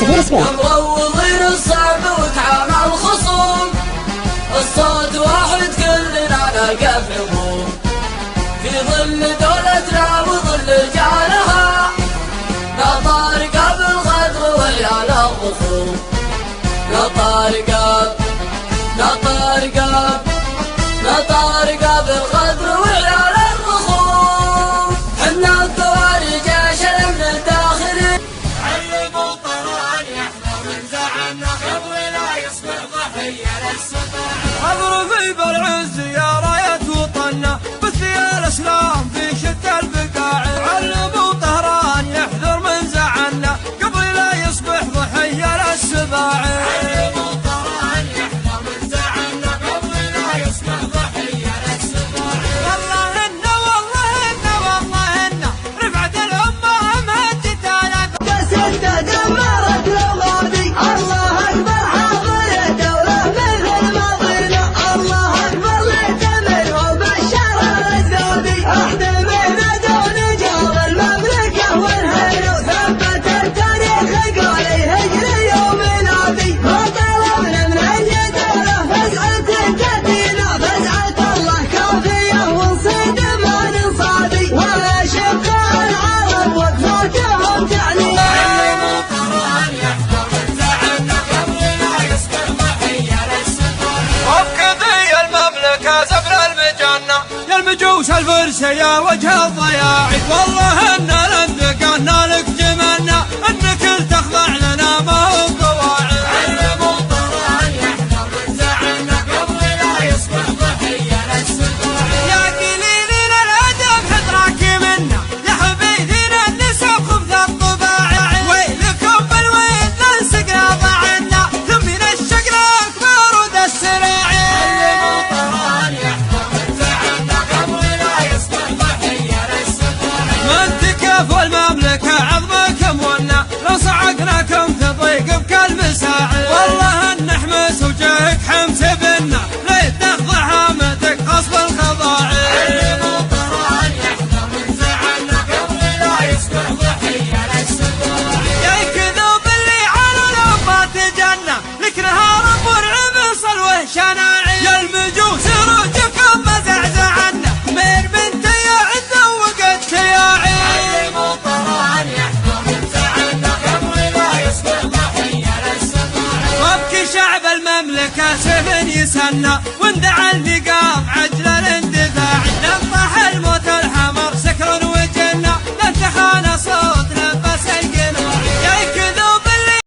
سفير سبيل. مروضين الصعب وكعان الخصوم، الصوت واحد كلنا نقف عموم، في ظل دولتنا وظل رجالها، لا طارق بالغدر ولا الرخوم، لا طارق بالغدر ولا الرخوم، حنا الثواري جيش الامن الداخلي، علموا طران يحذر من زعلنا قبل لا يصبح ضحية للسطاع. حضروا في بالعز يا راية وطننا، بث يا الاسلام في شتى البقاع. علموا طهران يحذر من زعلنا قبل لا يصبح ضحية للسباع. علموا طران يحذر من زعلنا قبل لا يصبح ضحية للسطاع. والله إن رفعت الأمة مهدت على كسدة دمرت الغادي. الله أكبر حاضر الدولة مثل ماضينا، الله أكبر لتمر وبشر الأجدادي. أحتمي بدون جار المملكة والهيل، ثبت التاريخ قولي هجري وميلادي. ما طلبنا من أي دولة فزعة تأتينا، فزعة الله كافية ونصيد ما ننصادي، ولا شبه العرب وقفاتهم تعني. علموا طران يحذر من زعلنا قبل لا يصبح ضحية للسطاع. وبكذي المملكة زبر المجنة، يا المجوس الفرس يا وجه الضياع. والله إن لندقنا لك جمنا، إنك تخضع لنا ما هو قواعد. علموا طران يحذر من زعلنا قبل لا يصبح ضحية للسطاع. يا قليلين الأدب حذرك منا، يا حبيبنا النساء خبث الطباع. ويلكم بالويل ننسقنا ضعنا، ثم من الشقر أكبر ود السراع. علموا طران يحذر من زعلنا قبل لا يصبح ضحية للسطاع. من تكفوا المملكة عظمك مولنا، لو صعقناكم تضيق بكلب ساعد. والله ان حمس وجهك حمس بنا، ليه تخضع هامتك غصب الخضاع. علموا طران يحذر من زعلنا قبل لا يصبح ضحية للسطاع. يا كذوب اللي على الأبات جنة، لك نهار مرعب صلوه شناعي. يا المجوس روجكم مزعزعنا، مين بنت يا عدة وقد شياعي. علموا طران يحذر من زعلنا قبل لا يصبح ضحية للسطاع. وابكي شعب المملكة سيف يسنى، واندعى النقاب عجل الاندفاع. نطح